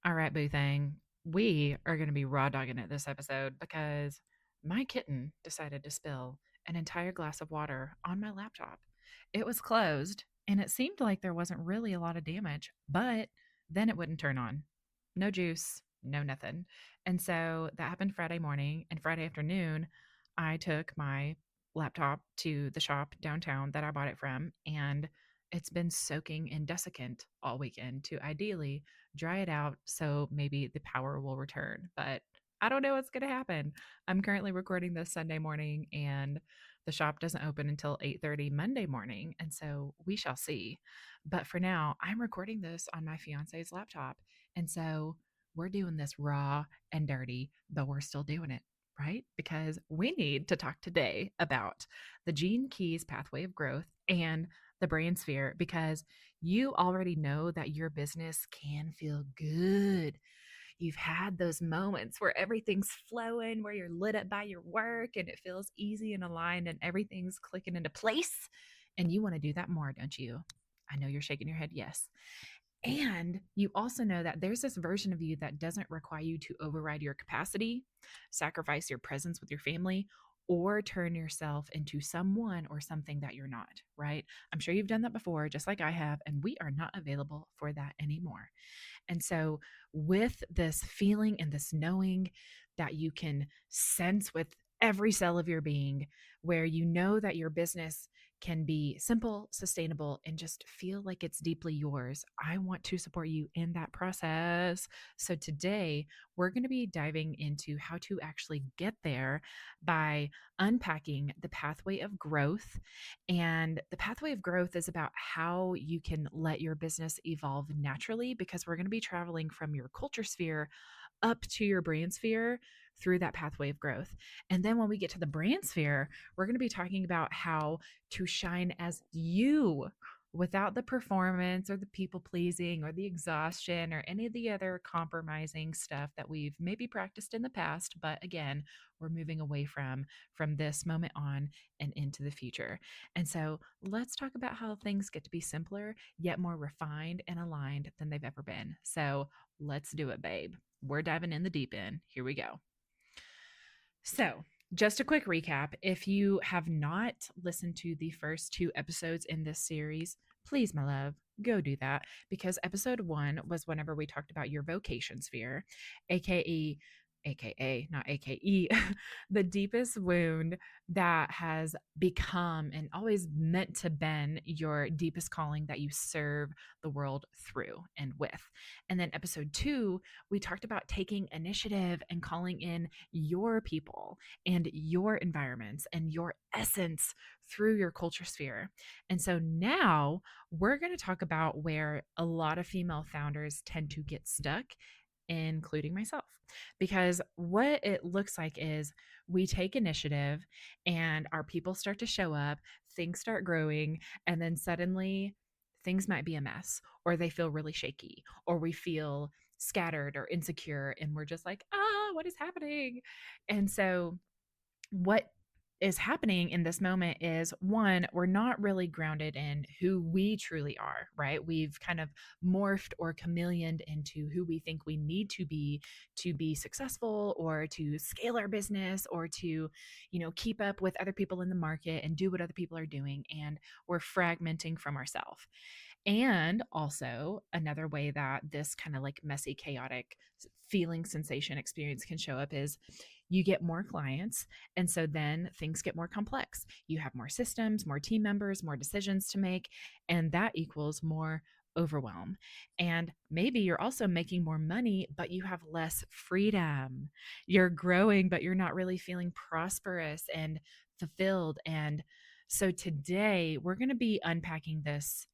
All right, Boo Thing. We are going to be raw dogging it this episode because my kitten decided to spill an entire glass of water on my laptop. It was closed and it seemed like there wasn't really a lot of damage, but then it wouldn't turn on. No juice, no nothing. And so that happened Friday morning, and Friday afternoon, I took my laptop to the shop downtown that I bought it from, and it's been soaking in desiccant all weekend to ideally dry it out so maybe the power will return. But I don't know what's going to happen. I'm currently recording this Sunday morning, and the shop doesn't open until 8:30 Monday morning, and so we shall see. But for now, I'm recording this on my fiance's laptop. And so we're doing this raw and dirty, but we're still doing it, right? Because we need to talk today about the Gene Keys pathway of growth and the brain sphere, because you already know that your business can feel good. You've had those moments where everything's flowing, where you're lit up by your work and it feels easy and aligned and everything's clicking into place. And you want to do that more, don't you? I know you're shaking your head, yes. And you also know that there's this version of you that doesn't require you to override your capacity, sacrifice your presence with your family, or turn yourself into someone or something that you're not, right? I'm sure you've done that before, just like I have, and we are not available for that anymore. And so, with this feeling and this knowing that you can sense with every cell of your being, where you know that your business can be simple, sustainable, and just feel like it's deeply yours, I want to support you in that process. So, today we're going to be diving into how to actually get there by unpacking the pathway of growth. And the pathway of growth is about how you can let your business evolve naturally, because we're going to be traveling from your culture sphere up to your brain sphere through that pathway of growth. And then when we get to the brain sphere, we're going to be talking about how to shine as you without the performance or the people pleasing or the exhaustion or any of the other compromising stuff that we've maybe practiced in the past. But again, we're moving away from this moment on and into the future. And so let's talk about how things get to be simpler, yet more refined and aligned than they've ever been. So let's do it, babe. We're diving in the deep end. Here we go. So, just a quick recap. If you have not listened to the first two episodes in this series, please, my love, go do that, because episode one was whenever we talked about your vocation sphere, aka not AKE, the deepest wound that has become and always meant to been your deepest calling that you serve the world through and with. And then episode two, we talked about taking initiative and calling in your people and your environments and your essence through your culture sphere. And so now we're going to talk about where a lot of female founders tend to get stuck, including myself. Because what it looks like is we take initiative and our people start to show up, things start growing, and then suddenly things might be a mess, or they feel really shaky, or we feel scattered or insecure, and we're just like, what is happening? And so, what is happening in this moment is, one, we're not really grounded in who we truly are, right? We've kind of morphed or chameleoned into who we think we need to be successful, or to scale our business, or to, keep up with other people in the market and do what other people are doing. And we're fragmenting from ourselves. And also, another way that this kind of like messy, chaotic feeling, sensation, experience can show up is you get more clients. And so then things get more complex. You have more systems, more team members, more decisions to make. And that equals more overwhelm. And maybe you're also making more money, but you have less freedom. You're growing, but you're not really feeling prosperous and fulfilled. And so today we're going to be unpacking this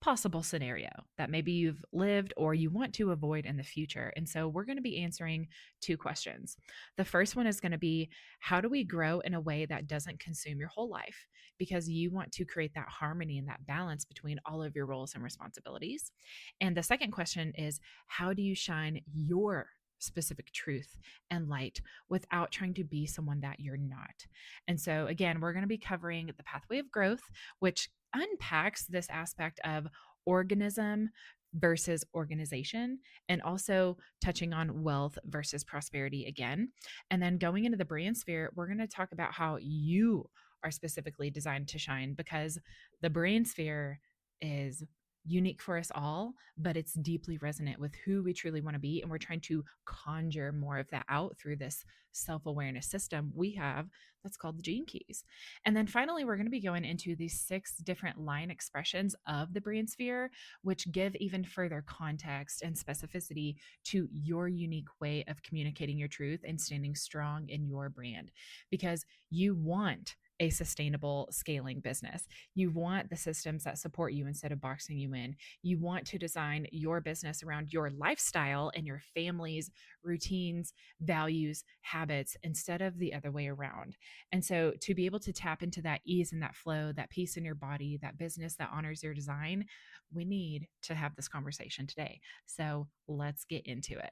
possible scenario that maybe you've lived or you want to avoid in the future. And so we're going to be answering two questions. The first one is going to be, how do we grow in a way that doesn't consume your whole life? Because you want to create that harmony and that balance between all of your roles and responsibilities. And the second question is, how do you shine your specific truth and light without trying to be someone that you're not? And so again, we're going to be covering the pathway of growth, which unpacks this aspect of organism versus organization, and also touching on wealth versus prosperity again. And then going into the brand sphere, we're going to talk about how you are specifically designed to shine, because the brand sphere is unique for us all, but it's deeply resonant with who we truly want to be. And we're trying to conjure more of that out through this self awareness system we have that's called the Gene Keys. And then finally, we're going to be going into these 6 different line expressions of the brand sphere, which give even further context and specificity to your unique way of communicating your truth and standing strong in your brand, because you want a sustainable scaling business. You want the systems that support you instead of boxing you in. You want to design your business around your lifestyle and your family's routines, values, habits, instead of the other way around. And so to be able to tap into that ease and that flow, that peace in your body, that business that honors your design, we need to have this conversation today. So let's get into it.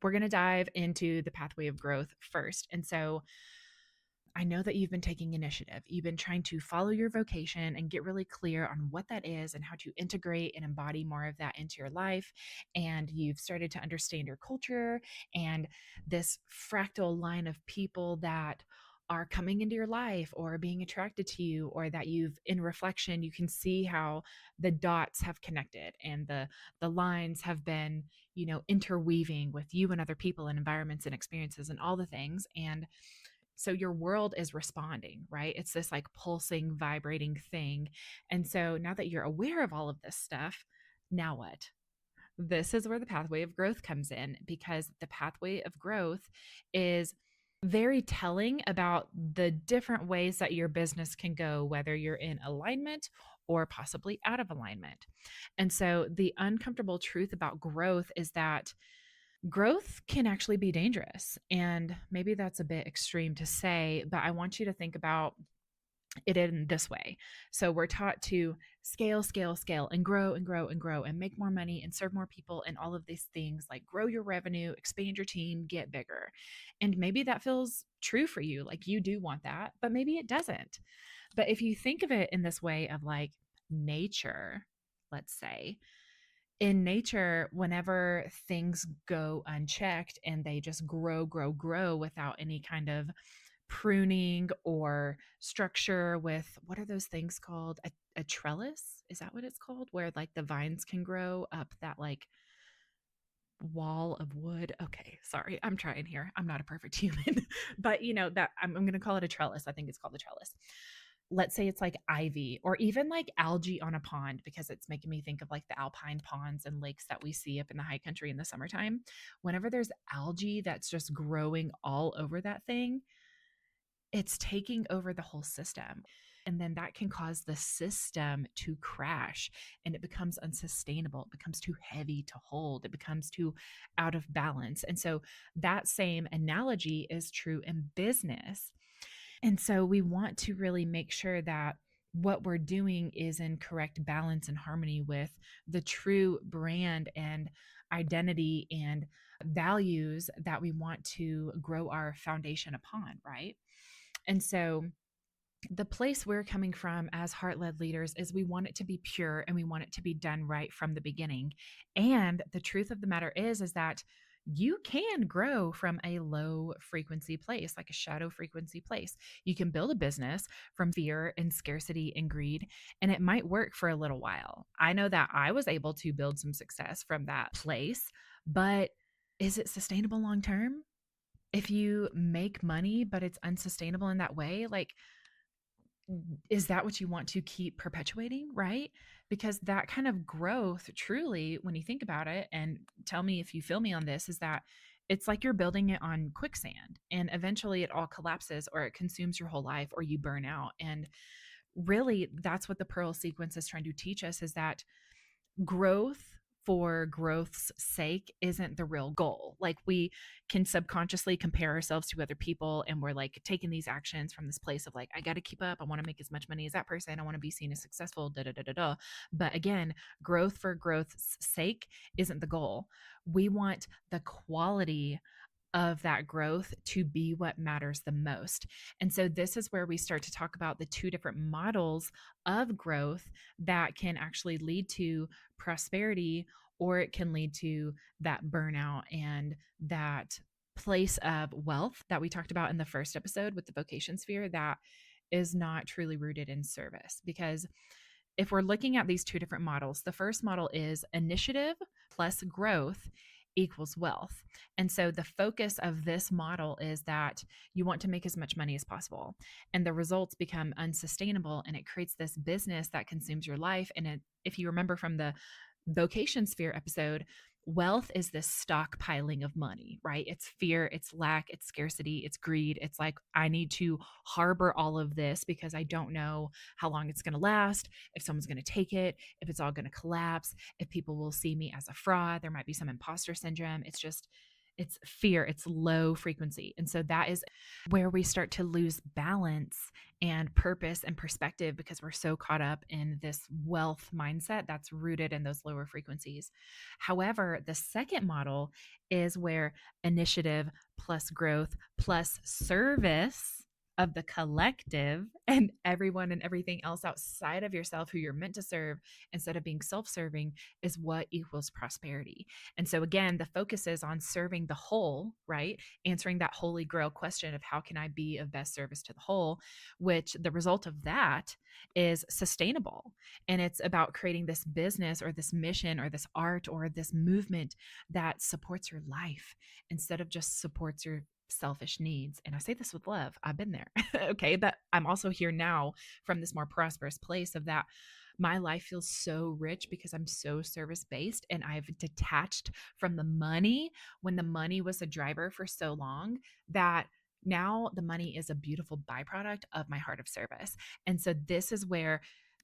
We're going to dive into the pathway of growth first. And so I know that you've been taking initiative. You've been trying to follow your vocation and get really clear on what that is and how to integrate and embody more of that into your life. And you've started to understand your culture and this fractal line of people that are coming into your life or being attracted to you, or that you've, in reflection, you can see how the dots have connected and the lines have been, interweaving with you and other people and environments and experiences and all the things. And so your world is responding, right? It's this like pulsing, vibrating thing. And so now that you're aware of all of this stuff, now what? This is where the pathway of growth comes in, because the pathway of growth is very telling about the different ways that your business can go, whether you're in alignment or possibly out of alignment. And so the uncomfortable truth about growth is that growth can actually be dangerous. And maybe that's a bit extreme to say, but I want you to think about it in this way. So we're taught to scale, scale, scale, and grow and grow and grow and make more money and serve more people and all of these things, like grow your revenue, expand your team, get bigger. And maybe that feels true for you. Like you do want that, but maybe it doesn't. But if you think of it in this way of like nature, let's say, in nature, whenever things go unchecked and they just grow, grow, grow without any kind of pruning or structure, with what are those things called? A trellis? Is that what it's called? Where like the vines can grow up that like wall of wood. Okay, sorry, I'm trying here. I'm not a perfect human, but that I'm going to call it a trellis. I think it's called a trellis. Let's say it's like ivy or even like algae on a pond, because it's making me think of like the alpine ponds and lakes that we see up in the high country in the summertime. Whenever there's algae that's just growing all over that thing, it's taking over the whole system. And then that can cause the system to crash and it becomes unsustainable. It becomes too heavy to hold. It becomes too out of balance. And so that same analogy is true in business. And so we want to really make sure that what we're doing is in correct balance and harmony with the true brand and identity and values that we want to grow our foundation upon, right? And so the place we're coming from as heart led leaders is we want it to be pure and we want it to be done right from the beginning. And the truth of the matter is that you can grow from a low frequency place, like a shadow frequency place. You can build a business from fear and scarcity and greed, and it might work for a little while. I know that I was able to build some success from that place, but is it sustainable long term? If you make money, but it's unsustainable in that way, like, is that what you want to keep perpetuating, right? Because that kind of growth, truly, when you think about it, and tell me if you feel me on this, is that it's like you're building it on quicksand and eventually it all collapses or it consumes your whole life or you burn out. And really, that's what the Pearl sequence is trying to teach us, is that growth for growth's sake isn't the real goal. Like we can subconsciously compare ourselves to other people and we're like taking these actions from this place of like, I got to keep up. I want to make as much money as that person. I want to be seen as successful, da da da da da. But again, growth for growth's sake isn't the goal. We want the quality of that growth to be what matters the most. And so this is where we start to talk about the two different models of growth that can actually lead to prosperity, or it can lead to that burnout and that place of wealth that we talked about in the first episode with the vocation sphere that is not truly rooted in service. Because if we're looking at these two different models, the first model is initiative plus growth equals wealth. And so the focus of this model is that you want to make as much money as possible. And the results become unsustainable, and it creates this business that consumes your life. And if you remember from the vocation sphere episode, wealth is this stockpiling of money, right? It's fear, it's lack, it's scarcity, it's greed. It's like, I need to harbor all of this because I don't know how long it's going to last, if someone's going to take it, if it's all going to collapse, if people will see me as a fraud. There might be some imposter syndrome. It's fear, it's low frequency. And so that is where we start to lose balance and purpose and perspective, because we're so caught up in this wealth mindset that's rooted in those lower frequencies. However, the second model is where initiative plus growth plus service of the collective and everyone and everything else outside of yourself who you're meant to serve, instead of being self-serving, is what equals prosperity. And so again, the focus is on serving the whole, right? Answering that holy grail question of how can I be of best service to the whole, which the result of that is sustainable. And it's about creating this business or this mission or this art or this movement that supports your life instead of just supports your selfish needs. And I say this with love. I've been there. Okay. But I'm also here now from this more prosperous place of that. My life feels so rich because I'm so service based, and I've detached from the money when the money was a driver for so long that now the money is a beautiful byproduct of my heart of service. And so this is where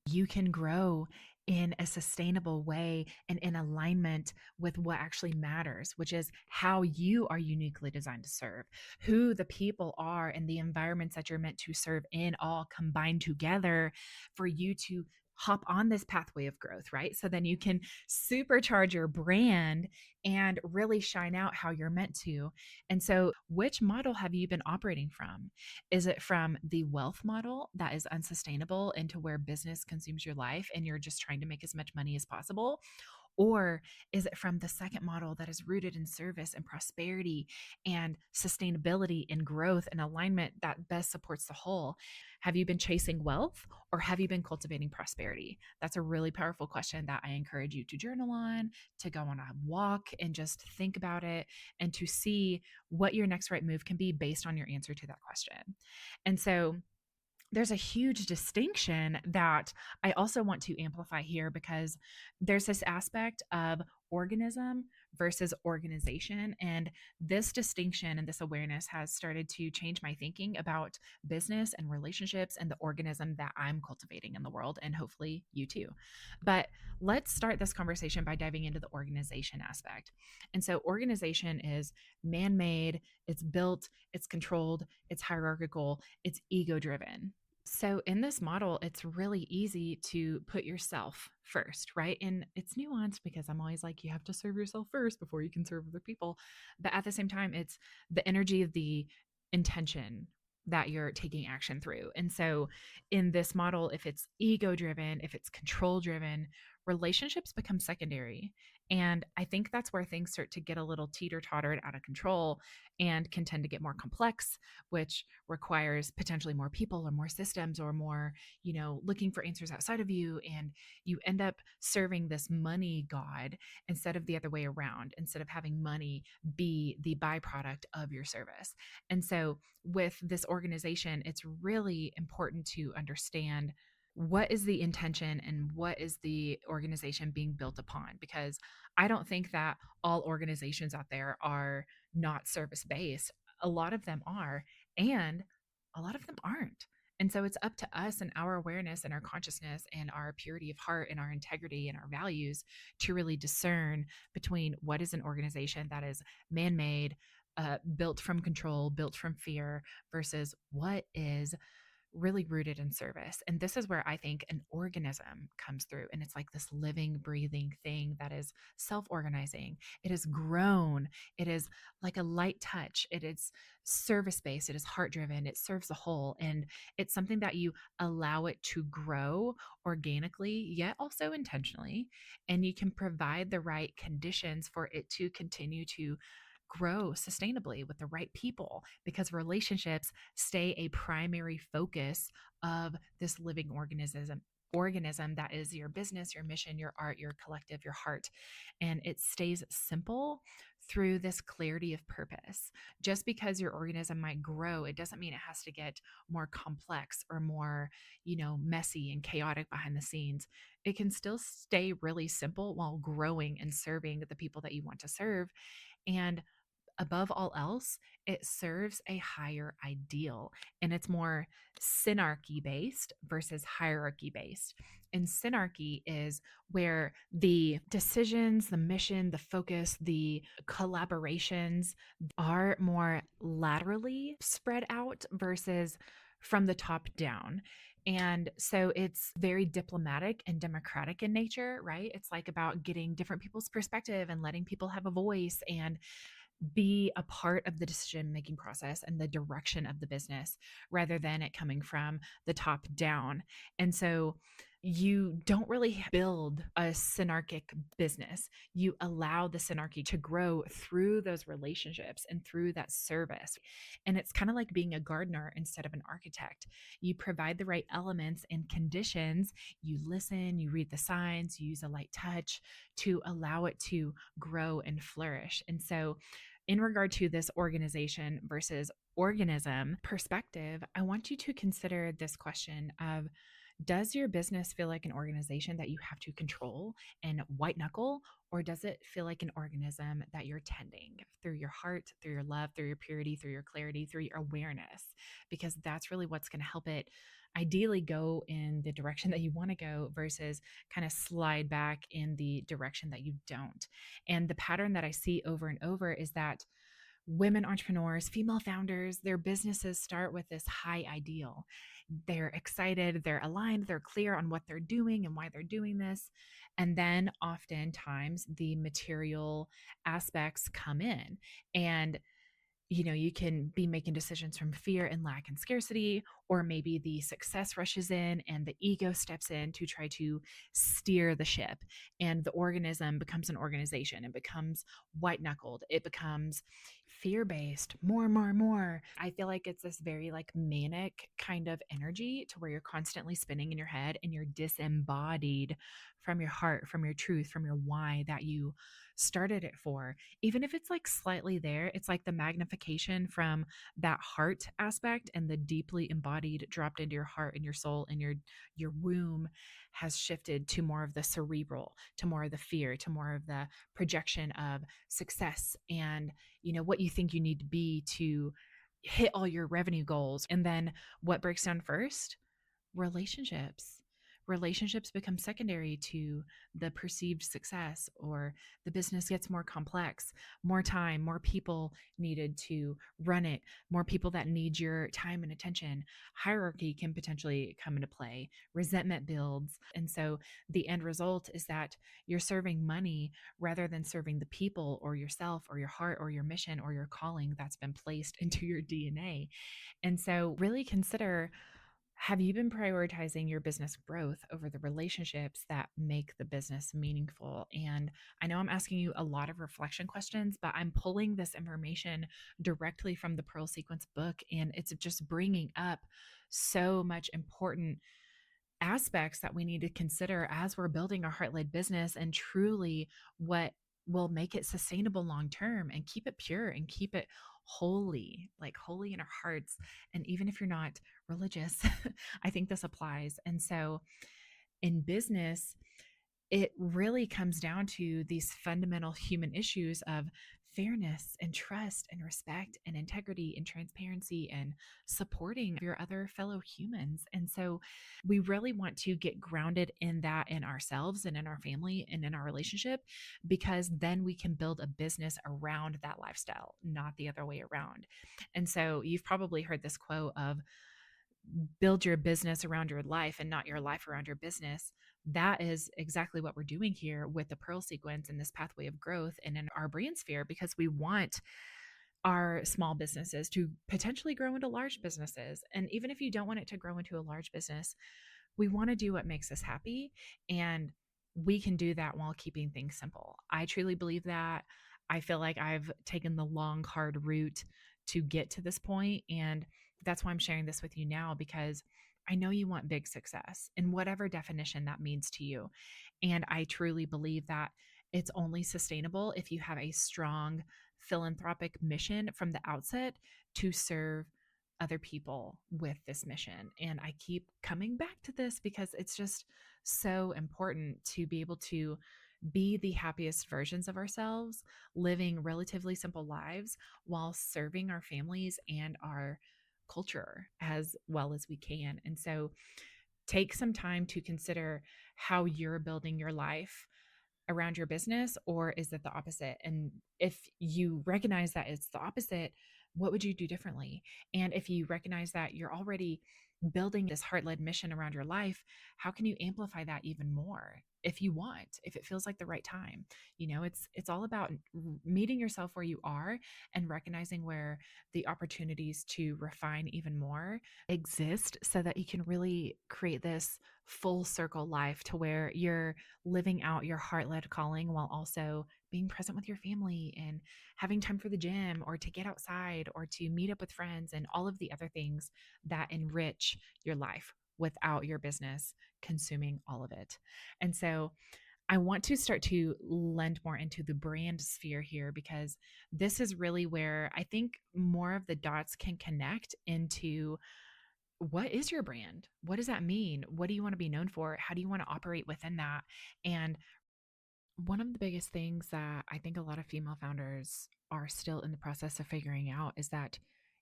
you can grow in a sustainable way and in alignment with what actually matters, which is how you are uniquely designed to serve, who the people are, and the environments that you're meant to serve in, all combined together for you to hop on this pathway of growth, right? So then you can supercharge your brand and really shine out how you're meant to. And so, which model have you been operating from? Is it from the wealth model that is unsustainable into where business consumes your life and you're just trying to make as much money as possible? Or is it from the second model that is rooted in service and prosperity and sustainability and growth and alignment that best supports the whole? Have you been chasing wealth, or have you been cultivating prosperity? That's a really powerful question that I encourage you to journal on, to go on a walk and just think about it, and to see what your next right move can be based on your answer to that question. And so, there's a huge distinction that I also want to amplify here, because there's this aspect of organism versus organization. And this distinction and this awareness has started to change my thinking about business and relationships and the organism that I'm cultivating in the world, and hopefully you too. But let's start this conversation by diving into the organization aspect. And so, organization is man made, it's built, it's controlled, it's hierarchical, it's ego driven. So, in this model, it's really easy to put yourself first, right? And it's nuanced because I'm always like, you have to serve yourself first before you can serve other people. But at the same time, it's the energy of the intention that you're taking action through. And so, in this model, if it's ego driven, if it's control driven, relationships become secondary. And I think that's where things start to get a little teeter tottered out of control and can tend to get more complex, which requires potentially more people or more systems or more, looking for answers outside of you. And you end up serving this money god instead of the other way around, instead of having money be the byproduct of your service. And so with this organization, it's really important to understand what is the intention and what is the organization being built upon, because I don't think that all organizations out there are not service based. A lot of them are, and a lot of them aren't. And so it's up to us and our awareness and our consciousness and our purity of heart and our integrity and our values to really discern between what is an organization that is man made, built from control, built from fear, versus what is really rooted in service. And this is where I think an organism comes through. And it's like this living, breathing thing that is self organizing. It is grown. It is like a light touch. It is service based. It is heart driven. It serves the whole. And it's something that you allow it to grow organically, yet also intentionally. And you can provide the right conditions for it to continue to grow sustainably with the right people, because relationships stay a primary focus of this living organism that is your business, your mission, your art, your collective, your heart. And it stays simple through this clarity of purpose. Just because your organism might grow, it doesn't mean it has to get more complex or more, messy and chaotic behind the scenes. It can still stay really simple while growing and serving the people that you want to serve. And above all else, it serves a higher ideal, and it's more synarchy based versus hierarchy based. And synarchy is where the decisions, the mission, the focus, the collaborations are more laterally spread out versus from the top down. And so it's very diplomatic and democratic in nature, right? It's like about getting different people's perspective and letting people have a voice and be a part of the decision making process and the direction of the business rather than it coming from the top down. And so you don't really build a synarchic business. You allow the synarchy to grow through those relationships and through that service. And it's kind of like being a gardener instead of an architect. You provide the right elements and conditions, you listen, you read the signs, you use a light touch to allow it to grow and flourish. And so in regard to this organization versus organism perspective, I want you to consider this question of, does your business feel like an organization that you have to control and white knuckle, or does it feel like an organism that you're tending through your heart, through your love, through your purity, through your clarity, through your awareness? Because that's really what's going to help it ideally go in the direction that you want to go versus kind of slide back in the direction that you don't. And the pattern that I see over and over is that women entrepreneurs, female founders, their businesses start with this high ideal. They're excited, they're aligned, they're clear on what they're doing and why they're doing this. And then oftentimes the material aspects come in. And you can be making decisions from fear and lack and scarcity, or maybe the success rushes in and the ego steps in to try to steer the ship. And the organism becomes an organization and becomes white knuckled. It becomes fear based, more, more, more. I feel like it's this very like manic kind of energy to where you're constantly spinning in your head and you're disembodied from your heart, from your truth, from your why that you started it for. Even if it's like slightly there, it's like the magnification from that heart aspect and the deeply embodied dropped into your heart and your soul and your womb has shifted to more of the cerebral, to more of the fear, to more of the projection of success and what you think you need to be to hit all your revenue goals. And then what breaks down first? Relationships. Relationships become secondary to the perceived success, or the business gets more complex, more time, more people needed to run it, more people that need your time and attention. Hierarchy can potentially come into play, resentment builds. And so the end result is that you're serving money rather than serving the people or yourself or your heart or your mission or your calling that's been placed into your DNA. And so really consider, have you been prioritizing your business growth over the relationships that make the business meaningful? And I know I'm asking you a lot of reflection questions, but I'm pulling this information directly from the Pearl Sequence book, and it's just bringing up so much important aspects that we need to consider as we're building our heart-led business, and truly what will make it sustainable long term and keep it pure and keep it holy, like holy in our hearts. And even if you're not religious, I think this applies. And so in business, it really comes down to these fundamental human issues of fairness and trust and respect and integrity and transparency and supporting your other fellow humans. And so we really want to get grounded in that, in ourselves and in our family and in our relationship, because then we can build a business around that lifestyle, not the other way around. And so you've probably heard this quote of, build your business around your life and not your life around your business. That is exactly what we're doing here with the Pearl sequence and this pathway of growth and in our brain sphere, because we want our small businesses to potentially grow into large businesses. And even if you don't want it to grow into a large business, we want to do what makes us happy. And we can do that while keeping things simple. I truly believe that. I feel like I've taken the long, hard route to get to this point. And that's why I'm sharing this with you now, because I know you want big success in whatever definition that means to you. And I truly believe that it's only sustainable if you have a strong philanthropic mission from the outset to serve other people with this mission. And I keep coming back to this because it's just so important to be able to be the happiest versions of ourselves, living relatively simple lives while serving our families and our culture as well as we can. And so take some time to consider how you're building your life around your business, or is it the opposite? And if you recognize that it's the opposite, what would you do differently? And if you recognize that you're already building this heart-led mission around your life, how can you amplify that even more if you want, if it feels like the right time? It's all about meeting yourself where you are and recognizing where the opportunities to refine even more exist, so that you can really create this full circle life to where you're living out your heart led calling while also being present with your family and having time for the gym or to get outside or to meet up with friends and all of the other things that enrich your life without your business consuming all of it. And so I want to start to lend more into the brand sphere here, because this is really where I think more of the dots can connect into what is your brand? What does that mean? What do you want to be known for? How do you want to operate within that? And one of the biggest things that I think a lot of female founders are still in the process of figuring out is that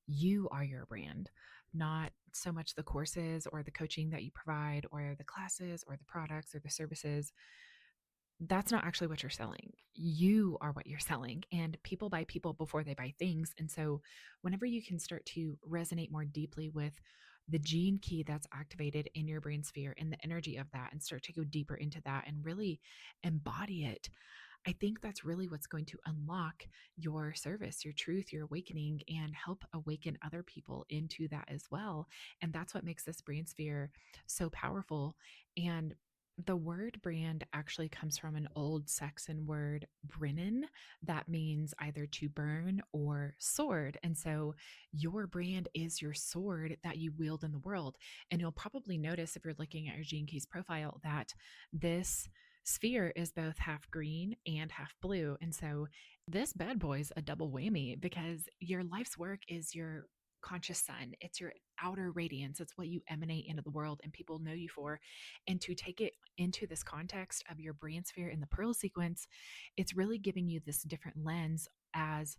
you are your brand, not so much the courses or the coaching that you provide or the classes or the products or the services. That's not actually what you're selling. You are what you're selling, and people buy people before they buy things. And so, whenever you can start to resonate more deeply with the gene key that's activated in your brain sphere and the energy of that, and start to go deeper into that and really embody it, I think that's really what's going to unlock your service, your truth, your awakening, and help awaken other people into that as well. And that's what makes this brain sphere so powerful. And the word brand actually comes from an old Saxon word, brinnen, that means either to burn or sword. And so your brand is your sword that you wield in the world. And you'll probably notice if you're looking at your Gene Keys profile that this sphere is both half green and half blue. And so this bad boy's a double whammy, because your life's work is your conscious sun. It's your outer radiance. It's what you emanate into the world and people know you for. And to take it into this context of your brain sphere in the Pearl sequence, it's really giving you this different lens as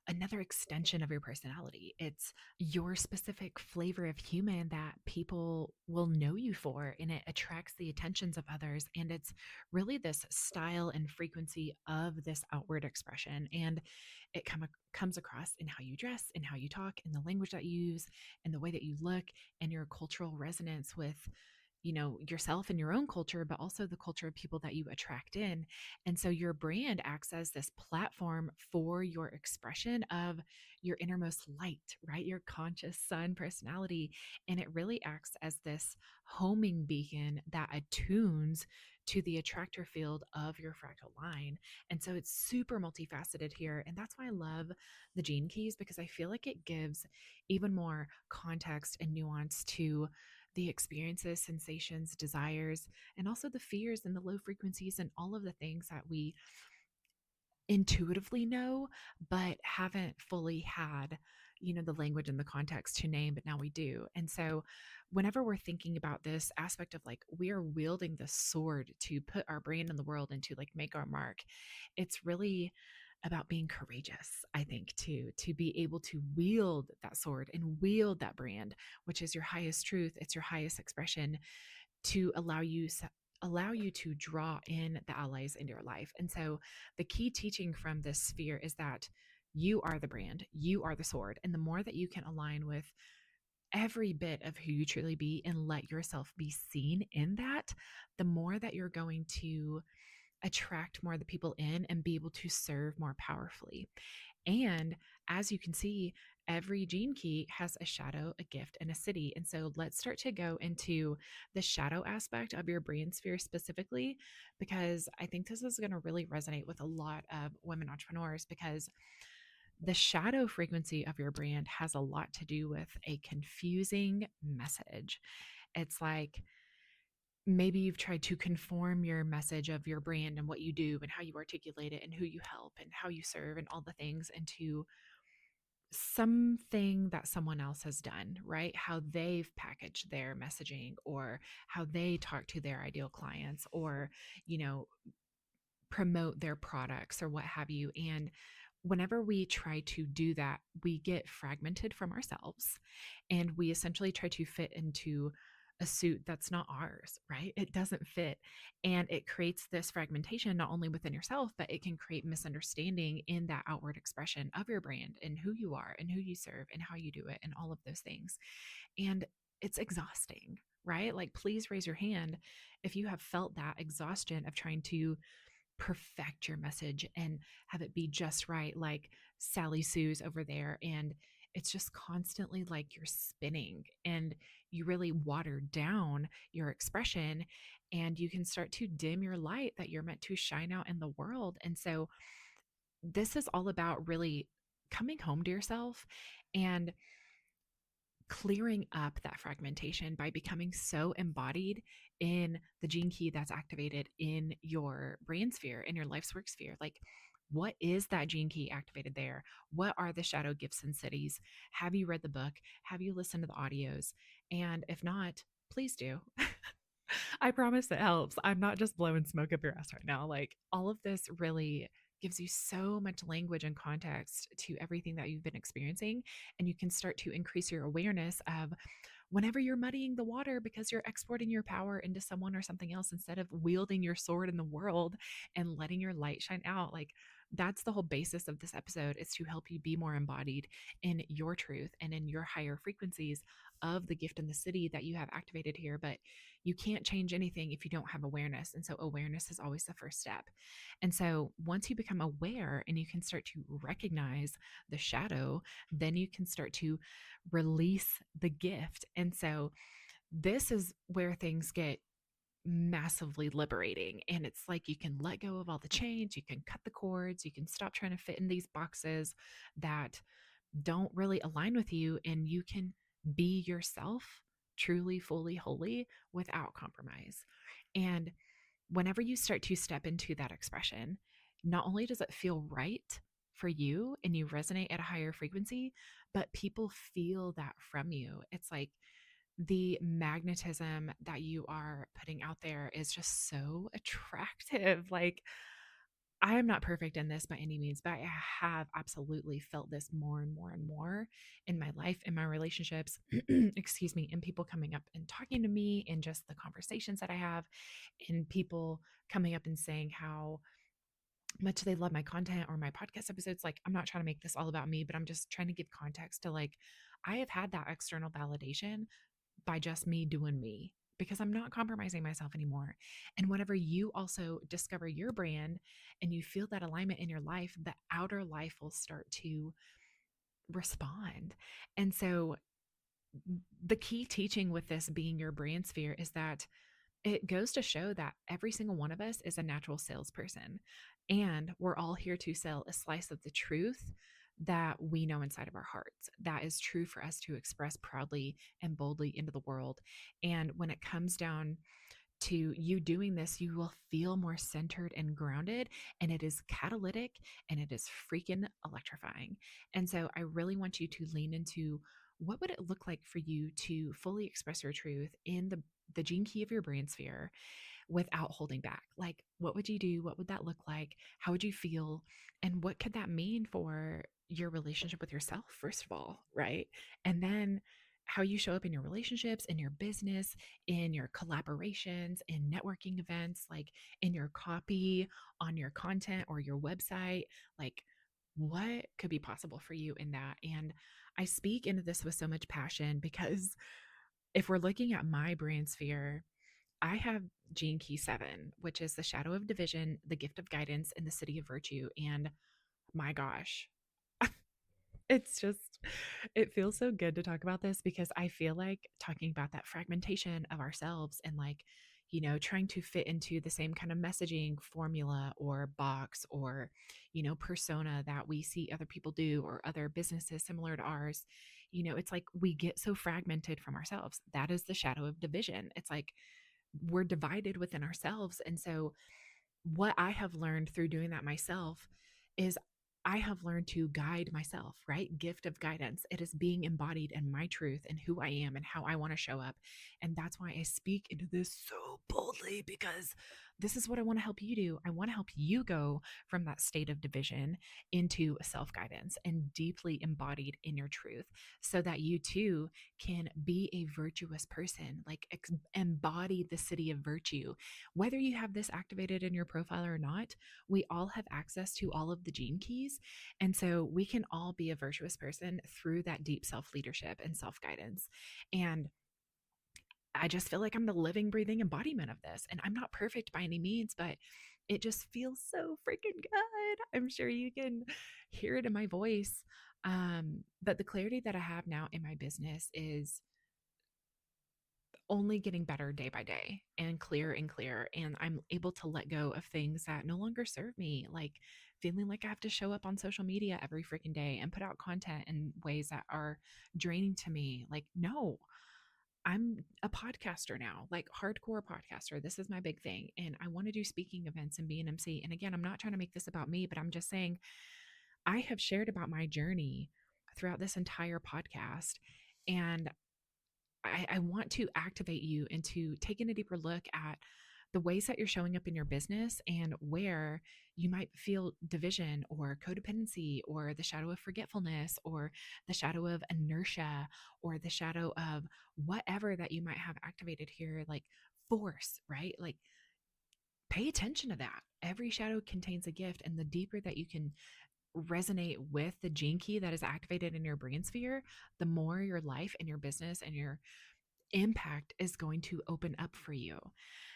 another extension of your personality. It's your specific flavor of human that people will know you for, and it attracts the attentions of others. And it's really this style and frequency of this outward expression. And it comes across in how you dress, in how you talk, in the language that you use, and the way that you look, and your cultural resonance with yourself and your own culture, but also the culture of people that you attract in. And so your brand acts as this platform for your expression of your innermost light, right? Your conscious sun personality. And it really acts as this homing beacon that attunes to the attractor field of your fractal line. And so it's super multifaceted here. And that's why I love the Gene Keys, because I feel like it gives even more context and nuance to the experiences, sensations, desires, and also the fears and the low frequencies and all of the things that we intuitively know, but haven't fully had, the language and the context to name, but now we do. And so, whenever we're thinking about this aspect of like, we are wielding the sword to put our brand in the world and to like make our mark, it's really about being courageous, I think, to be able to wield that sword and wield that brand, which is your highest truth. It's your highest expression, to allow you to draw in the allies into your life. And so the key teaching from this sphere is that you are the brand, you are the sword. And the more that you can align with every bit of who you truly be and let yourself be seen in that, the more that you're going to attract more of the people in and be able to serve more powerfully. And as you can see, every gene key has a shadow, a gift, and a city. And so let's start to go into the shadow aspect of your brain sphere specifically, because I think this is going to really resonate with a lot of women entrepreneurs, because the shadow frequency of your brand has a lot to do with a confusing message. It's like, maybe you've tried to conform your message of your brand and what you do and how you articulate it and who you help and how you serve and all the things into something that someone else has done, right? How they've packaged their messaging, or how they talk to their ideal clients, or, you know, promote their products or what have you. And whenever we try to do that, we get fragmented from ourselves, and we essentially try to fit into a suit that's not ours, right? It doesn't fit. And it creates this fragmentation not only within yourself, but it can create misunderstanding in that outward expression of your brand and who you are and who you serve and how you do it and all of those things. And it's exhausting, right? Like, please raise your hand if you have felt that exhaustion of trying to perfect your message and have it be just right, like Sally Sue's over there. And it's just constantly like you're spinning, and you really water down your expression, and you can start to dim your light that you're meant to shine out in the world. And so, this is all about really coming home to yourself and clearing up that fragmentation by becoming so embodied in the gene key that's activated in your brain sphere, in your life's work sphere. Like, what is that gene key activated there? What are the shadow gifts and cities? Have you read the book? Have you listened to the audios? And if not, please do. I promise it helps. I'm not just blowing smoke up your ass right now. Like, all of this really gives you so much language and context to everything that you've been experiencing. And you can start to increase your awareness of whenever you're muddying the water because you're exporting your power into someone or something else instead of wielding your sword in the world and letting your light shine out. Like, that's the whole basis of this episode, is to help you be more embodied in your truth and in your higher frequencies of the gift and the city that you have activated here. But you can't change anything if you don't have awareness. And so awareness is always the first step. And so once you become aware and you can start to recognize the shadow, then you can start to release the gift. And so this is where things get massively liberating. And it's like you can let go of all the chains, you can cut the cords, you can stop trying to fit in these boxes that don't really align with you, and you can be yourself truly, fully, wholly without compromise. And whenever you start to step into that expression, not only does it feel right for you and you resonate at a higher frequency, but people feel that from you. It's like the magnetism that you are putting out there is just so attractive. Like, I am not perfect in this by any means, but I have absolutely felt this more and more and more in my life, in my relationships, excuse me, and people coming up and talking to me, and just the conversations that I have, and people coming up and saying how much they love my content or my podcast episodes. Like, I'm not trying to make this all about me, but I'm just trying to give context to, like, I have had that external validation by just me doing me, because I'm not compromising myself anymore. And whenever you also discover your brand and you feel that alignment in your life, the outer life will start to respond. And so, the key teaching with this being your brand sphere is that it goes to show that every single one of us is a natural salesperson, and we're all here to sell a slice of the truth that we know inside of our hearts, that is true for us to express proudly and boldly into the world. And when it comes down to you doing this, you will feel more centered and grounded, and it is catalytic, and it is freaking electrifying. And so I really want you to lean into, what would it look like for you to fully express your truth in the gene key of your brain sphere without holding back? Like, what would you do? What would that look like? How would you feel? And what could that mean for your relationship with yourself, first of all, right? And then how you show up in your relationships, in your business, in your collaborations, in networking events, like in your copy, on your content or your website. Like, what could be possible for you in that. And I speak into this with so much passion because if we're looking at my brain sphere, I have Gene Key 7, which is the shadow of division, the gift of guidance, and the city of virtue. And my gosh, it's just, it feels so good to talk about this because I feel like talking about that fragmentation of ourselves and like, trying to fit into the same kind of messaging formula or box or, persona that we see other people do or other businesses similar to ours. It's like we get so fragmented from ourselves. That is the shadow of division. It's like we're divided within ourselves. And so what I have learned through doing that myself is I have learned to guide myself, right? Gift of guidance. It is being embodied in my truth and who I am and how I want to show up. And that's why I speak into this so boldly because this is what I want to help you do. I want to help you go from that state of division into self guidance and deeply embodied in your truth so that you too can be a virtuous person, like embody the city of virtue. Whether you have this activated in your profile or not, we all have access to all of the gene keys. And so we can all be a virtuous person through that deep self leadership and self guidance. And I just feel like I'm the living, breathing embodiment of this. And I'm not perfect by any means, but it just feels so freaking good. I'm sure you can hear it in my voice. But the clarity that I have now in my business is only getting better day by day and clearer and clearer. And I'm able to let go of things that no longer serve me, like feeling like I have to show up on social media every freaking day and put out content in ways that are draining to me. Like, no, I'm a podcaster now, like hardcore podcaster. This is my big thing. And I want to do speaking events and be an MC. And again, I'm not trying to make this about me, but I'm just saying I have shared about my journey throughout this entire podcast. And I want to activate you into taking a deeper look at the ways that you're showing up in your business and where you might feel division or codependency or the shadow of forgetfulness or the shadow of inertia or the shadow of whatever that you might have activated here, like force, right? Like pay attention to that. Every shadow contains a gift. And the deeper that you can resonate with the gene key that is activated in your brain sphere, the more your life and your business and your impact is going to open up for you.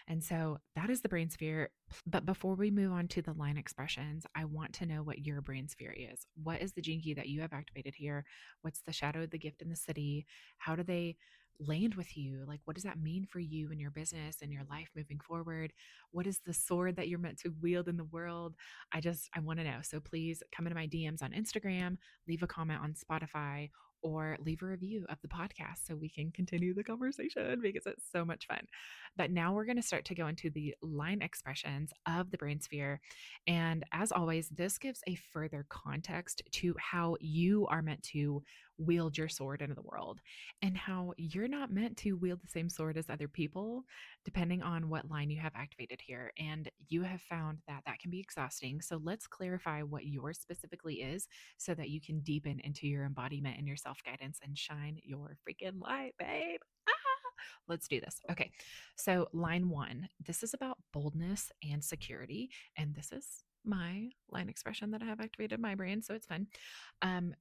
And so that is the brain sphere. But before we move on to the line expressions, I want to know what your brain sphere is. What is the gene key that you have activated here? What's the shadow, the gift, and the city? How do they land with you? Like, what does that mean for you and your business and your life moving forward? What is the sword that you're meant to wield in the world? I want to know. So please come into my DMs on Instagram, leave a comment on Spotify, or leave a review of the podcast so we can continue the conversation because it's so much fun. But now we're going to start to go into the line expressions of the brain sphere. And as always, this gives a further context to how you are meant to wield your sword into the world and how you're not meant to wield the same sword as other people, depending on what line you have activated here. And you have found that that can be exhausting. So let's clarify what yours specifically is so that you can deepen into your embodiment and your self guidance and shine your freaking light, babe. Ah! Let's do this. Okay. So, line one, this is about boldness and security. And this is my line expression that I have activated in my brain. So, it's fun.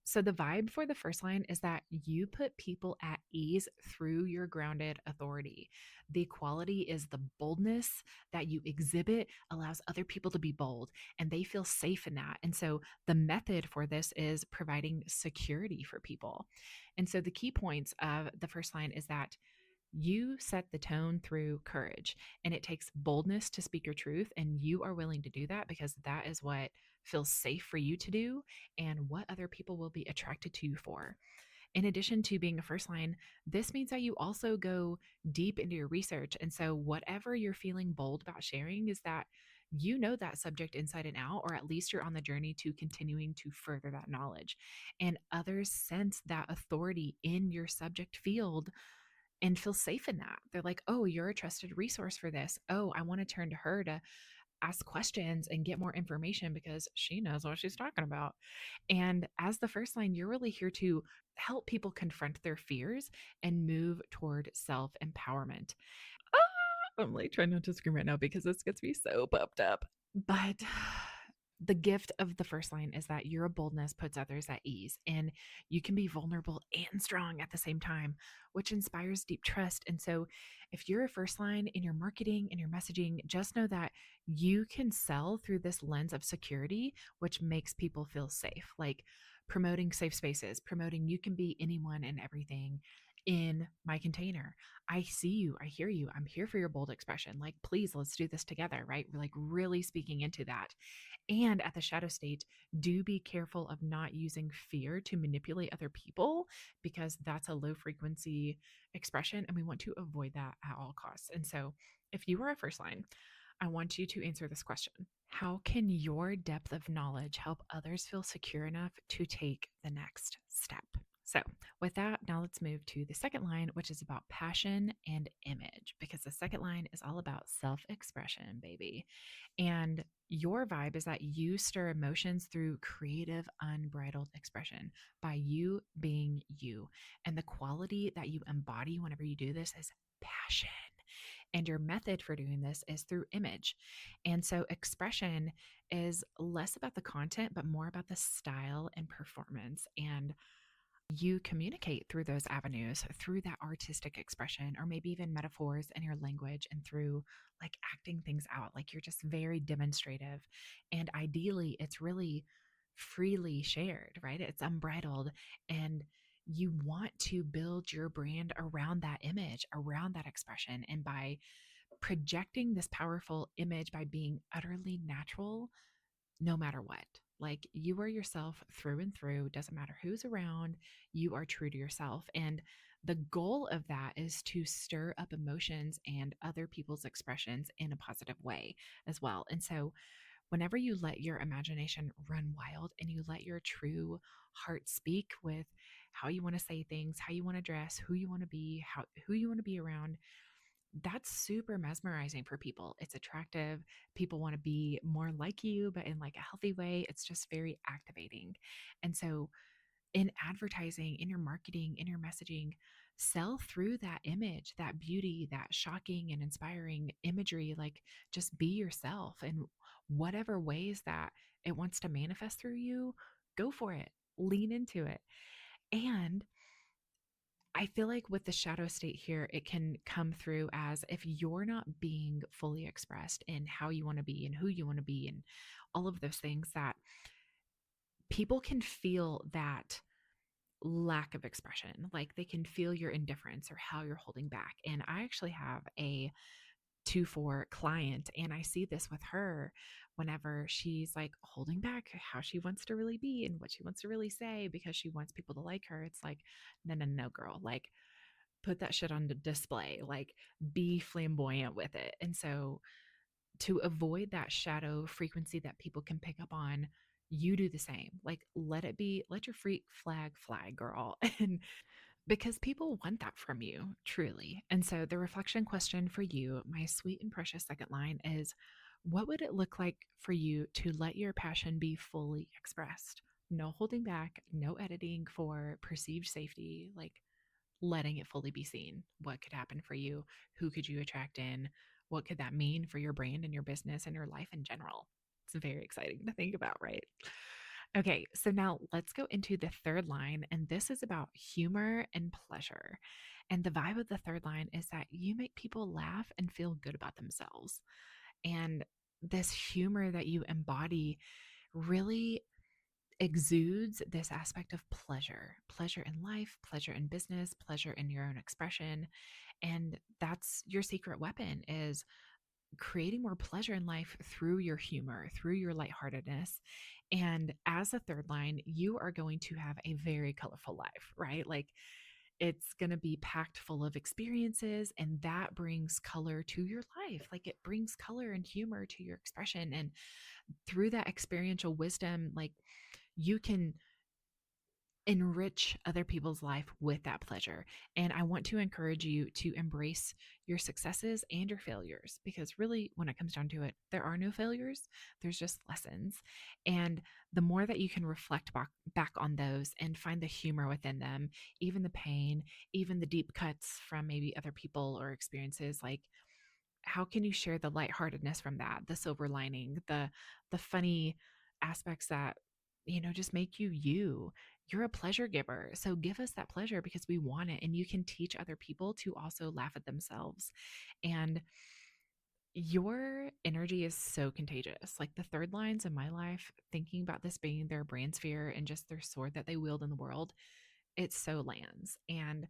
So, the vibe for the first line is that you put people at ease through your grounded authority. The quality is the boldness that you exhibit allows other people to be bold and they feel safe in that. And so, the method for this is providing security for people. And so, the key points of the first line is that you set the tone through courage, and it takes boldness to speak your truth. And you are willing to do that because that is what feels safe for you to do and what other people will be attracted to you for. In addition to being a first line, this means that you also go deep into your research. And so, whatever you're feeling bold about sharing is that you know that subject inside and out, or at least you're on the journey to continuing to further that knowledge. And others sense that authority in your subject field and feel safe in that. They're like, oh, you're a trusted resource for this. Oh, I want to turn to her to ask questions and get more information because she knows what she's talking about. And as the first line, you're really here to help people confront their fears and move toward self empowerment. I'm like trying not to scream right now because this gets me so pumped up. But The gift of the first line is that your boldness puts others at ease, and you can be vulnerable and strong at the same time, which inspires deep trust. And so, if you're a first line in your marketing and your messaging, just know that you can sell through this lens of security, which makes people feel safe, like promoting safe spaces, promoting you can be anyone and everything in my container. I see you, I hear you, I'm here for your bold expression. Like, please, let's do this together, right? We're like really speaking into that. And at the shadow state, do be careful of not using fear to manipulate other people, because that's a low frequency expression. And we want to avoid that at all costs. And so, if you are a first line, I want you to answer this question: how can your depth of knowledge help others feel secure enough to take the next step? So, with that, now let's move to the second line, which is about passion and image, because the second line is all about self expression, baby. And your vibe is that you stir emotions through creative, unbridled expression by you being you. And the quality that you embody whenever you do this is passion. And your method for doing this is through image. And so expression is less about the content, but more about the style and performance. And you communicate through those avenues, through that artistic expression, or maybe even metaphors in your language, and through like acting things out. Like, you're just very demonstrative. And ideally, it's really freely shared, right? It's unbridled. And you want to build your brand around that image, around that expression. And by projecting this powerful image, by being utterly natural, no matter what. Like, you are yourself through and through, doesn't matter who's around, you are true to yourself. And the goal of that is to stir up emotions and other people's expressions in a positive way as well. And so, whenever you let your imagination run wild and you let your true heart speak with how you want to say things, how you want to dress, who you want to be, who you want to be around, that's super mesmerizing for people. It's attractive. People want to be more like you, but in like a healthy way. It's just very activating. And so, in advertising, in your marketing, in your messaging, sell through that image, that beauty, that shocking and inspiring imagery. Like, just be yourself in whatever ways that it wants to manifest through you. Go for it. Lean into it. And I feel like with the shadow state here, it can come through as if you're not being fully expressed in how you want to be and who you want to be and all of those things, that people can feel that lack of expression. Like, they can feel your indifference or how you're holding back. And I actually have a 2-4 client, and I see this with her whenever she's like holding back how she wants to really be and what she wants to really say because she wants people to like her. It's like, no, no, no, girl. Like, put that shit on display, like, be flamboyant with it. And so, to avoid that shadow frequency that people can pick up on, you do the same. Like, let your freak flag fly, girl. And because people want that from you, truly. And so, the reflection question for you, my sweet and precious second line, is: what would it look like for you to let your passion be fully expressed? No holding back, no editing for perceived safety, like letting it fully be seen. What could happen for you? Who could you attract in? What could that mean for your brand and your business and your life in general? It's very exciting to think about, right? Okay, so now let's go into the third line, and this is about humor and pleasure. And the vibe of the third line is that you make people laugh and feel good about themselves. And this humor that you embody really exudes this aspect of pleasure in life, pleasure in business, pleasure in your own expression. And that's your secret weapon, is creating more pleasure in life through your humor, through your lightheartedness. And as a third line, you are going to have a very colorful life, right? Like, it's going to be packed full of experiences, and that brings color to your life. Like, it brings color and humor to your expression. And through that experiential wisdom, like, you can enrich other people's life with that pleasure. And I want to encourage you to embrace your successes and your failures, because really, when it comes down to it, there are no failures, there's just lessons. And the more that you can reflect back on those and find the humor within them, even the pain, even the deep cuts from maybe other people or experiences, like, how can you share the lightheartedness from that, the silver lining, the funny aspects that, just make you you. You're a pleasure giver. So give us that pleasure because we want it. And you can teach other people to also laugh at themselves. And your energy is so contagious. Like the third lines in my life, thinking about this being their brand sphere and just their sword that they wield in the world, it so lands. And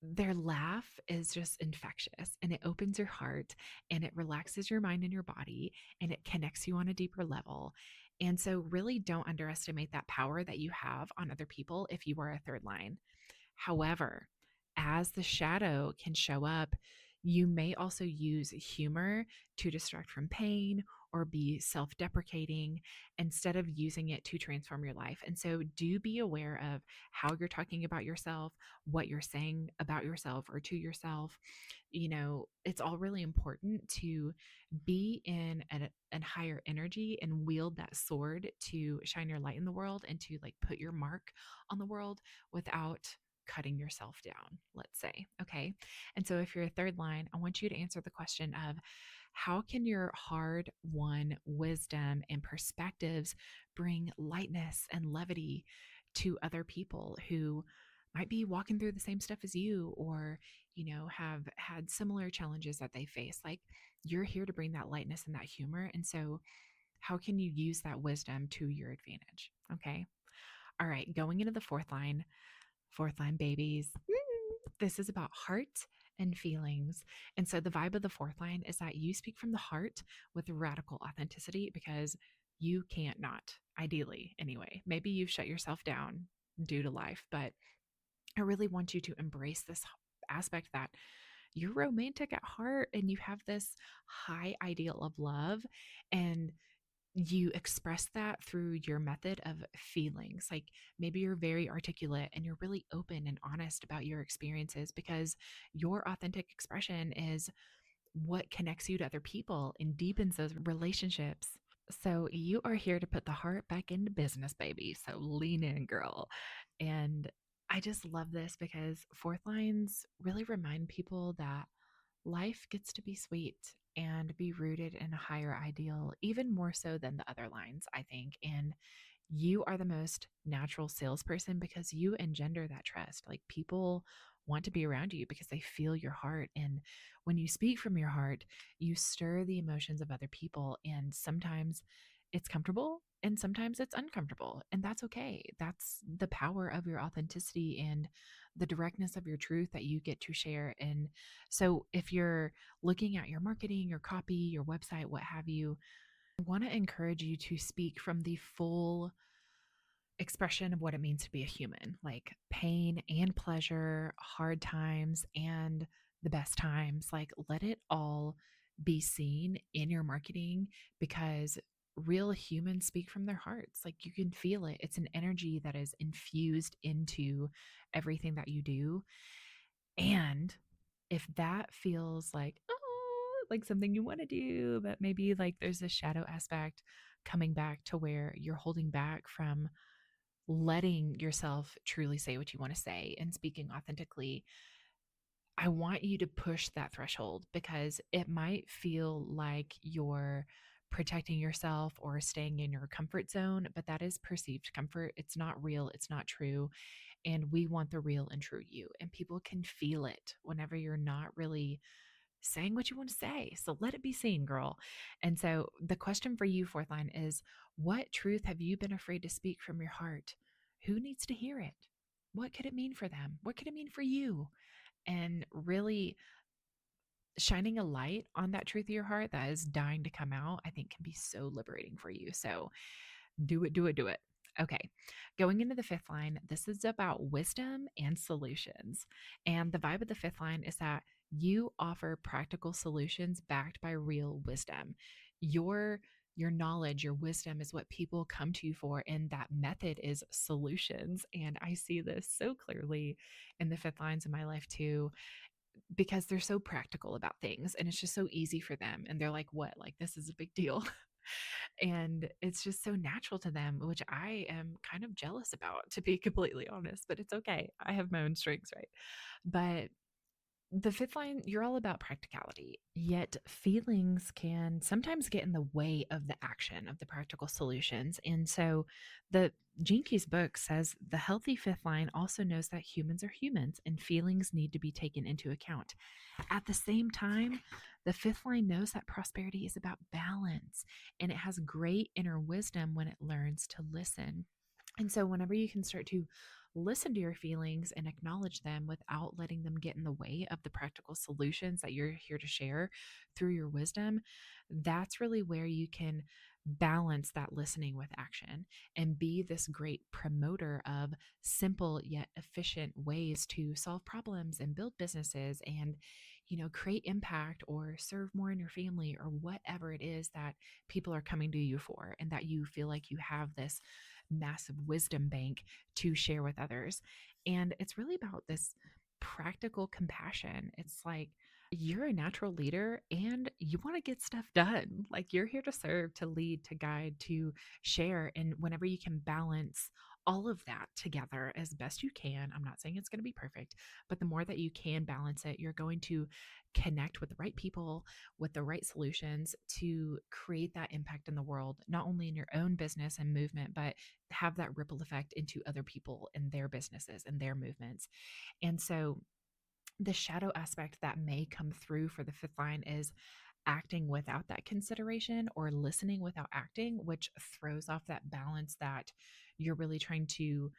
their laugh is just infectious and it opens your heart and it relaxes your mind and your body and it connects you on a deeper level. And so, really don't underestimate that power that you have on other people if you are a third line. However, as the shadow can show up, you may also use humor to distract from pain or be self deprecating instead of using it to transform your life. And so, do be aware of how you're talking about yourself, what you're saying about yourself or to yourself. It's all really important to be in a higher energy and wield that sword to shine your light in the world and to like put your mark on the world without cutting yourself down, let's say. Okay. And so if you're a third line, I want you to answer the question of how can your hard won wisdom and perspectives bring lightness and levity to other people who might be walking through the same stuff as you or have had similar challenges that they face. Like you're here to bring that lightness and that humor. And so how can you use that wisdom to your advantage? Okay. All right, going into the fourth line babies. This is about heart and feelings. And so the vibe of the fourth line is that you speak from the heart with radical authenticity because you can't not, ideally, anyway. Maybe you've shut yourself down due to life, but I really want you to embrace this aspect that you're romantic at heart and you have this high ideal of love and you express that through your method of feelings. Like maybe you're very articulate and you're really open and honest about your experiences because your authentic expression is what connects you to other people and deepens those relationships. So you are here to put the heart back into business, baby. So lean in, girl. And I just love this because fourth lines really remind people that life gets to be sweet and be rooted in a higher ideal, even more so than the other lines, I think. And you are the most natural salesperson because you engender that trust. Like people want to be around you because they feel your heart. And when you speak from your heart, you stir the emotions of other people. And sometimes it's comfortable and sometimes it's uncomfortable. And that's okay. That's the power of your authenticity and the directness of your truth that you get to share. And so if you're looking at your marketing, your copy, your website, what have you, I want to encourage you to speak from the full expression of what it means to be a human, like pain and pleasure, hard times and the best times. Like, let it all be seen in your marketing because real humans speak from their hearts. Like, you can feel it. It's an energy that is infused into everything that you do. And if that feels like, oh, like something you want to do, but maybe like there's a shadow aspect coming back to where you're holding back from letting yourself truly say what you want to say and speaking authentically, I want you to push that threshold because it might feel like you're protecting yourself or staying in your comfort zone, but that is perceived comfort. It's not real, it's not true. And we want the real and true you. And people can feel it whenever you're not really saying what you want to say. So let it be seen, girl. And so the question for you, fourth line, is what truth have you been afraid to speak from your heart? Who needs to hear it? What could it mean for them? What could it mean for you? And really shining a light on that truth of your heart that is dying to come out, I think can be so liberating for you. So do it, do it, do it. Okay, going into the fifth line, this is about wisdom and solutions. And the vibe of the fifth line is that you offer practical solutions backed by real wisdom. Your knowledge, your wisdom is what people come to you for, and that method is solutions. And I see this so clearly in the fifth lines of my life too, because they're so practical about things and it's just so easy for them. And they're like, what? Like, this is a big deal. And it's just so natural to them, which I am kind of jealous about, to be completely honest, but it's okay. I have my own strengths, right? But The fifth line, you're all about practicality, yet feelings can sometimes get in the way of the action of the practical solutions. And so the Gene Keys book says the healthy fifth line also knows that humans are humans and feelings need to be taken into account. At the same time, the fifth line knows that prosperity is about balance and it has great inner wisdom when it learns to listen. And so, whenever you can start to listen to your feelings and acknowledge them without letting them get in the way of the practical solutions that you're here to share through your wisdom, that's really where you can balance that listening with action and be this great promoter of simple yet efficient ways to solve problems and build businesses and create impact or serve more in your family or whatever it is that people are coming to you for and that you feel like you have this massive wisdom bank to share with others. And it's really about this practical compassion. It's like you're a natural leader and you want to get stuff done. Like you're here to serve, to lead, to guide, to share. And whenever you can balance all of that together as best you can, I'm not saying it's going to be perfect, but the more that you can balance it, you're going to connect with the right people, with the right solutions to create that impact in the world, not only in your own business and movement, but have that ripple effect into other people and their businesses and their movements. And so the shadow aspect that may come through for the fifth line is acting without that consideration or listening without acting, which throws off that balance that you're really trying to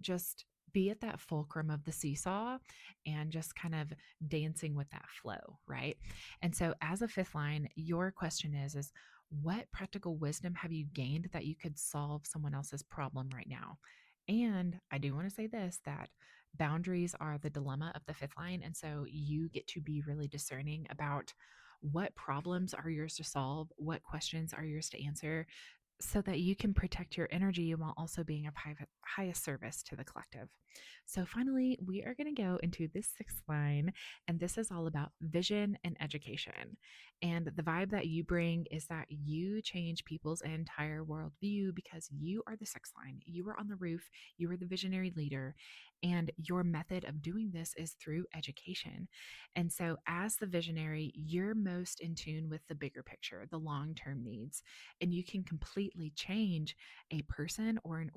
just be at that fulcrum of the seesaw and just kind of dancing with that flow, right? And so as a fifth line, your question is what practical wisdom have you gained that you could solve someone else's problem right now? And I do want to say this, that boundaries are the dilemma of the fifth line. And so you get to be really discerning about what problems are yours to solve, what questions are yours to answer, so that you can protect your energy while also being of highest service to the collective. So, finally, we are going to go into this sixth line, and this is all about vision and education. And the vibe that you bring is that you change people's entire worldview because you are the sixth line. You are on the roof, you are the visionary leader, and your method of doing this is through education. And so, as the visionary, you're most in tune with the bigger picture, the long term needs, and you can completely change a person or an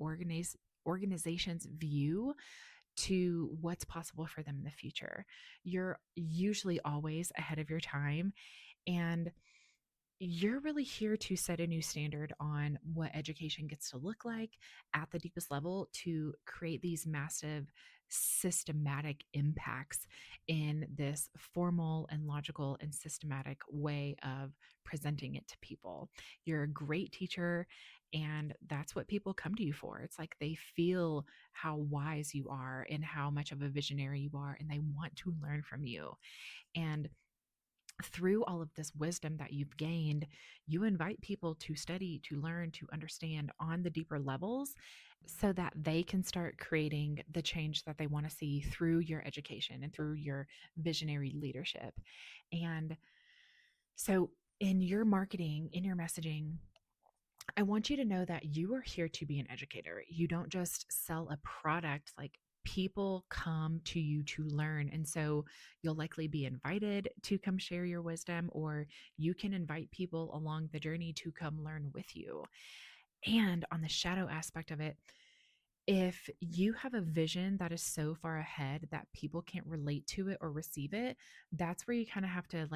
organization's view to what's possible for them in the future. You're usually always ahead of your time, and you're really here to set a new standard on what education gets to look like at the deepest level to create these massive systematic impacts in this formal and logical and systematic way of presenting it to people. You're a great teacher, and that's what people come to you for. It's like they feel how wise you are and how much of a visionary you are, and they want to learn from you. And through all of this wisdom that you've gained, you invite people to study, to learn, to understand on the deeper levels so that they can start creating the change that they want to see through your education and through your visionary leadership. And so, in your marketing, in your messaging, I want you to know that you are here to be an educator. You don't just sell a product, like people come to you to learn. And so you'll likely be invited to come share your wisdom, or you can invite people along the journey to come learn with you. And on the shadow aspect of it, if you have a vision that is so far ahead that people can't relate to it or receive it, that's where you kind of have to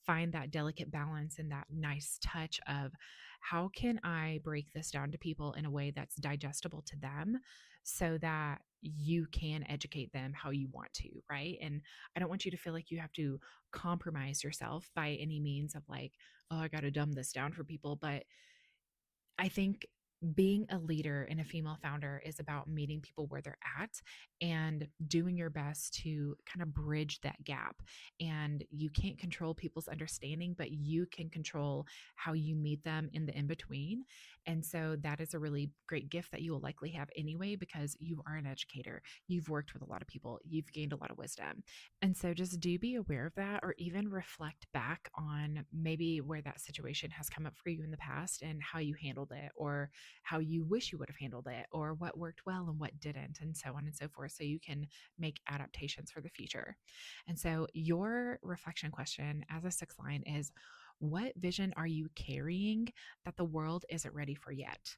find that delicate balance and that nice touch of how can I break this down to people in a way that's digestible to them so that you can educate them how you want to, right? And I don't want you to feel like you have to compromise yourself by any means of oh, I got to dumb this down for people, but I think being a leader and a female founder is about meeting people where they're at and doing your best to kind of bridge that gap. And you can't control people's understanding, but you can control how you meet them in the in between. And so that is a really great gift that you will likely have anyway, because you are an educator. You've worked with a lot of people, you've gained a lot of wisdom. And so just do be aware of that, or even reflect back on maybe where that situation has come up for you in the past and how you handled it, or how you wish you would have handled it, or what worked well and what didn't, and so on and so forth, so you can make adaptations for the future. And so, your reflection question as a sixth line is, what vision are you carrying that the world isn't ready for yet?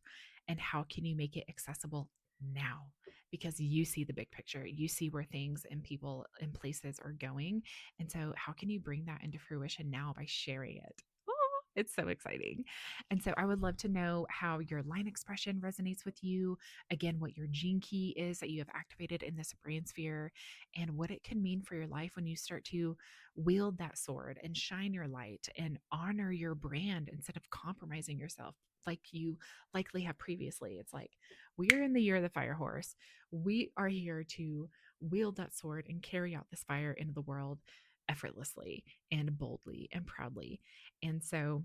And how can you make it accessible now? Because you see the big picture, you see where things and people and places are going. And so, how can you bring that into fruition now by sharing it? Oh, it's so exciting. And so, I would love to know how your line expression resonates with you. Again, what your gene key is that you have activated in this brain sphere, and what it can mean for your life when you start to wield that sword and shine your light and honor your brand instead of compromising yourself like you likely have previously. It's like, we are in the year of the fire horse. We are here to wield that sword and carry out this fire into the world effortlessly and boldly and proudly. And so,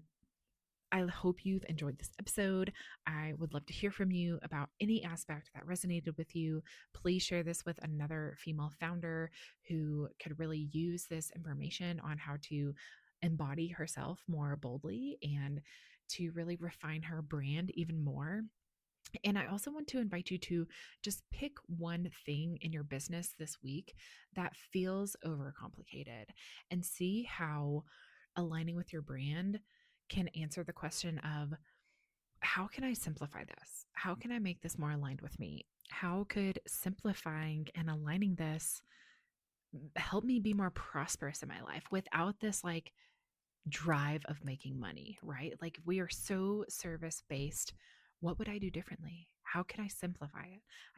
I hope you've enjoyed this episode. I would love to hear from you about any aspect that resonated with you. Please share this with another female founder who could really use this information on how to embody herself more boldly and to really refine her brand even more. And I also want to invite you to just pick one thing in your business this week that feels overcomplicated and see how aligning with your brand can answer the question of, how can I simplify this? How can I make this more aligned with me? How could simplifying and aligning this help me be more prosperous in my life without this like drive of making money, right? Like, we are so service based. What would I do differently? How can I simplify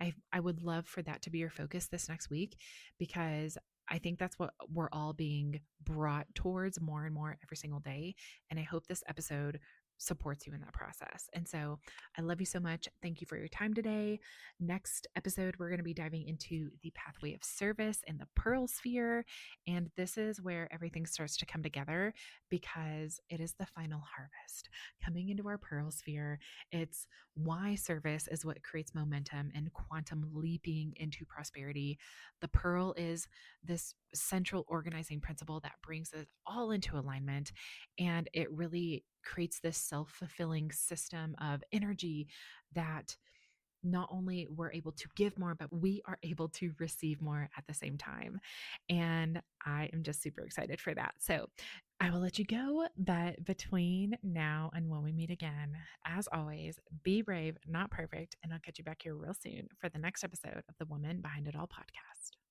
it? I would love for that to be your focus this next week, because I think that's what we're all being brought towards more and more every single day. And I hope this episode supports you in that process. And so, I love you so much. Thank you for your time today. Next episode, we're going to be diving into the pathway of service and the pearl sphere. And this is where everything starts to come together, because it is the final harvest coming into our pearl sphere. It's why service is what creates momentum and quantum leaping into prosperity. The pearl is this central organizing principle that brings it all into alignment, and it really creates this self-fulfilling system of energy that not only we're able to give more, but we are able to receive more at the same time. And I am just super excited for that. So I will let you go. But between now and when we meet again, as always, be brave, not perfect. And I'll catch you back here real soon for the next episode of the Woman Behind It All podcast.